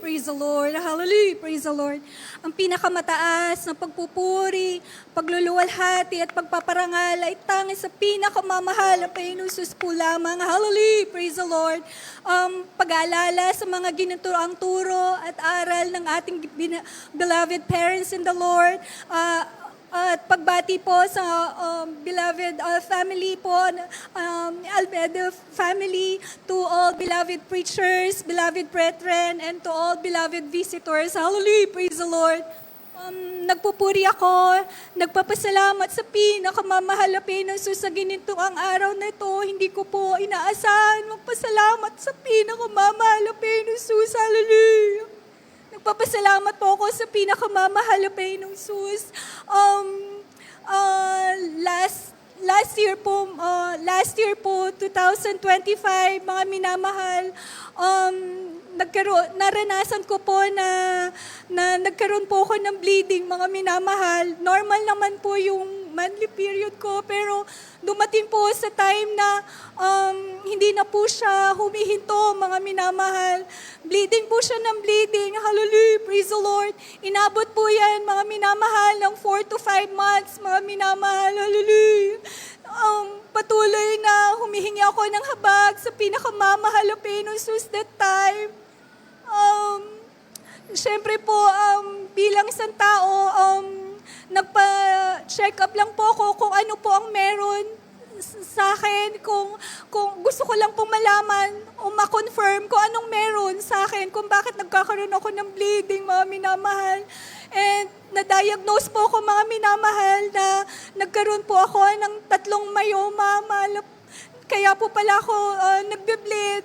Praise the Lord. Hallelujah. Praise the Lord. Ang pinakamataas na pagpupuri, pagluluwalhati at pagpaparangal ay tanging sa pinakamamahal na Panginoon Jesus po lamang. Hallelujah. Praise the Lord. Pag-aalala sa mga ginuturaang turo at aral ng ating beloved parents in the Lord. At pagbati po sa beloved family po, Albedo family, to all beloved preachers, beloved brethren, and to all beloved visitors. Hallelujah, praise the Lord. Nagpupuri ako, nagpapasalamat sa pinakamamahal na Panginoon Jesus sa ganito ang araw na ito. Hindi ko po inaasahan magpasalamat sa pinakamamahal na Panginoon Jesus. Hallelujah. Nagpapasalamat po ako sa pinakamamahal na Panginoong Jesus. Last year po, 2025, mga minamahal, naranasan ko po na nagkaroon po ako ng bleeding, mga minamahal. Normal naman po yung monthly period ko, pero dumating po sa time na hindi na po siya humihinto, mga minamahal. Bleeding po siya ng bleeding. Hallelujah, praise the Lord. Inabot po yan, mga minamahal, ng 4 to 5 months, mga minamahal. Hallelujah. Patuloy na humihingi ako ng habag sa pinakamamahal na Panginoon Jesus that time. Siyempre po, bilang isang tao, nagpa-check up lang po ako kung ano po ang meron sa akin, kung gusto ko lang pong malaman o ma-confirm kung anong meron sa akin, kung bakit nagkakaroon ako ng bleeding, mga minamahal. And na-diagnose po ako, mga minamahal, na nagkaroon po ako ng 3 myoma. Kaya po pala ako nagbe-bleed.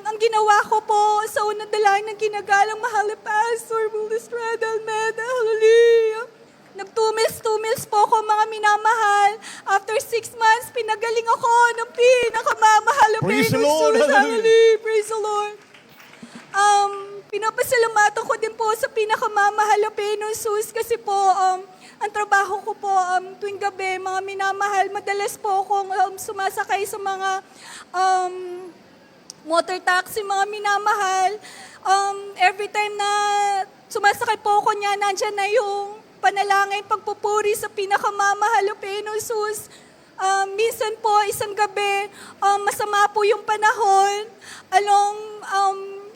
Ang ginawa ko po sa unang dalangin ng ginagalang mahal na Pastor Bullis Almeida, hallelujah. Nagtumils po ako, mga minamahal. After 6 months, pinagaling ako ng pinakamamahal na Praise the Panginoon Lord, Jesus. hallelujah. Hallelujah. Praise the Lord. Pinapasalamatan ko din po sa pinakamamahal na Panginoon Jesus kasi po, ang trabaho ko po tuwing gabi, mga minamahal, madalas po akong sumasakay sa mga motor taxi, mga minamahal. Every time na sumasakay po ako niya, nandyan na yung panalangin, pagpupuri sa pinakamamahal na Panginoon Jesus. Minsan po, isang gabi, masama po yung panahon.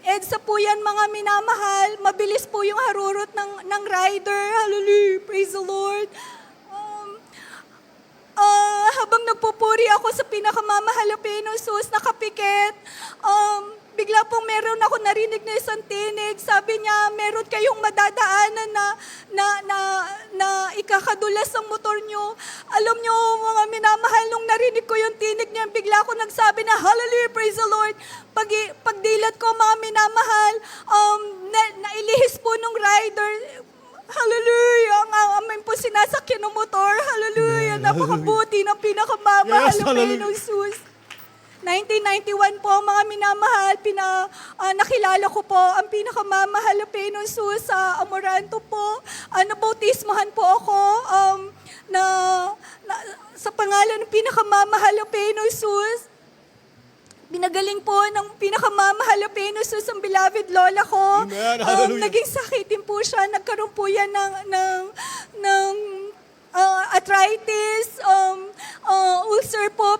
EDSA po yan, mga minamahal. Mabilis po yung harurot ng rider. Hallelujah, praise the Lord. Habang nagpupuri ako sa pinakamamahal na Panginoon Jesus, nakapikit, bigla pong meron ako narinig na isang tinig. Sabi niya, meron kayong madadaanan na ikakadulas ang motor nyo. Alam nyo, mga minamahal, nung narinig ko yung tinig niya, bigla ako nagsabi na, hallelujah, praise the Lord. Pagdilat ko, mga minamahal, nailihis po nung rider. Hallelujah! Ang amin po sinasakyan ng motor. Hallelujah! Napakabuti ng pinakamamahal Yes, ng hallelujah. Panginoong Jesus. 1991 po, mga minamahal, nakilala ko po ang pinakamamahal na Panginoong Jesus sa Amoranto po. Nabautismahan po ako sa pangalan ng pinakamamahal na Panginoong Jesus. Binagaling po ng pinakamamahal na Panginoon Jesus ang beloved lola ko. Amen. Hallelujah. Naging sakitin po siya. Nagkaroon po yan ng arthritis, ulcer po,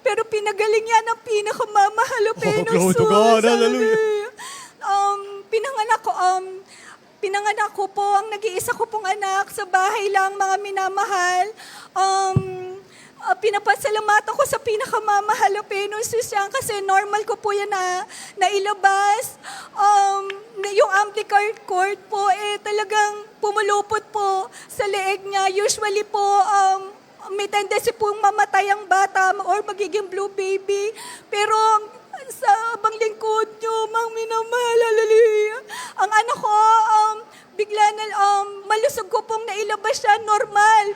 pero pinagaling yan ng pinakamamahal na Panginoon glory to Jesus. God. Hallelujah. Pinanganak ko po, ang nag-iisa ko pong anak sa bahay lang, mga minamahal. Pinapasalamatan ko sa pinakamamahal na Panginoon Jesus yan kasi normal ko po yan na ilabas. Yung umbilical cord po, talagang pumulupot po sa leeg niya. Usually po, may tendency pong mamatay ang bata or magiging blue baby. Pero sa abang lingkod niyo, mga minamahal, hallelujah. Ang anak ko, bigla na, malusog ko pong nailabas siya, normal.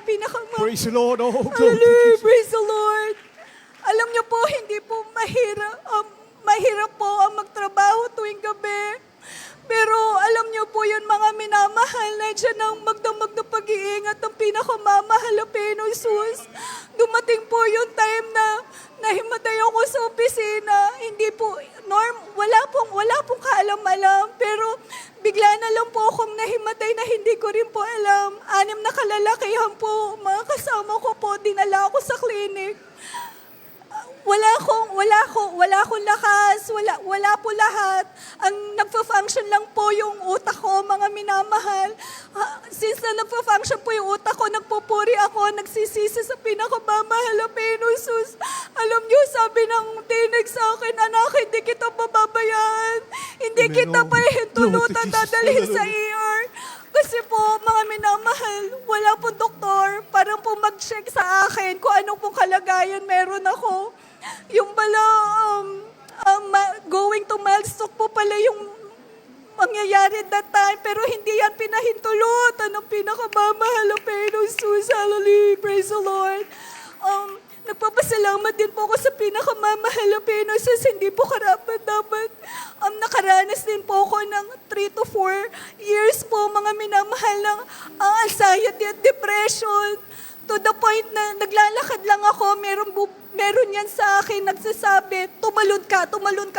Praise the Lord. Oh, glory to Hallelujah, Jesus. praise the Lord. Alam niyo po, hindi po mahirap po ang magtrabaho tuwing gabi. Pero alam niyo po yun, mga minamahal, na dyan ang magdamag na pag-iingat ng pinakamamahal na Panginoon Jesus. Dumating po yung time na nahimatay ako sa opisina. Hindi po, wala pong kaalam-alam. Pero na lang po akong nahimatay na hindi ko rin po alam. 6 na kalalakihan po, mga kasama ko po, dinala ako sa clinic. Wala akong lakas, wala po lahat. Ang nagfa-function lang po yung utak ko, mga minamahal. Since na nagfa-function po yung utak ko, nagpupuri ako, nagsisisi sa pinakamamahal na Pinosus. Alam niyo, sabi ng tinig sa akin, anak, hindi kita bababayaan. Hindi Amen, kita Lord. pahintulutan, Lord, Jesus, dadalhin sa hallelujah. ER. Kasi po, mga minamahal, wala pong doktor, parang po mag-check sa akin kung anong pong kalagayan meron ako. Yung pala, going to milestone po pala yung mangyayari that time, pero hindi yan pinahintulutan ng pinakamamahal na Pinosus. Hallelujah, praise the Lord. Nagpapasalamat din po ako sa pinakamamahal na Pinosus. Hindi po karapat-dapat. Nakaranas din po ako ng 3 to 4 years po, mga minamahal ng anxiety at depression. To the point na naglalakad lang ako, meron yan sa akin nagsasabi, tumalon ka.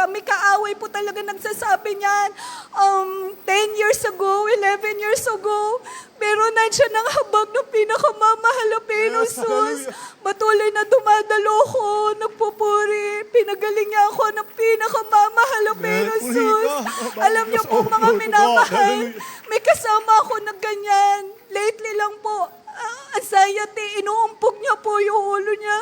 May kaaway po talaga nagsasabi niyan. 10 years ago, 11 years ago, pero nandiyan ang habag ng pinakamamahal na Pinosus. Patuloy na dumadalo ko, nagpupuri, pinagaling niya ako ng pinakamamahal na Pinosus. Alam niyo po, mga minamahal, may kasama ako na ganyan. Lately lang po, anxiety, inuumpog niya po yung ulo niya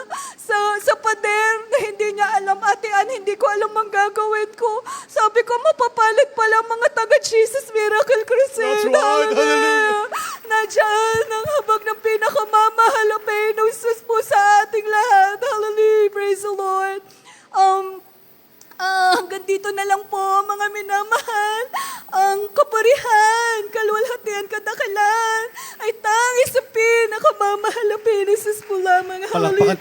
sa pader na hindi niya alam. Ate Ann, hindi ko alam ang gagawin ko. Sabi ko, mapapalad pala mga taga-Jesus Miracle Crusade. That's right, hallelujah. Nandiyan ang habag ng pinakamamahal na Pinosus po sa ating lahat. Hallelujah, praise the Lord. Hanggang dito na lang po, mga minamahal. Ang kapurihan, kaluwalhatian, kadakalan ay tangis sa pinakamamahal na Pinosus po lamang. Hallelujah.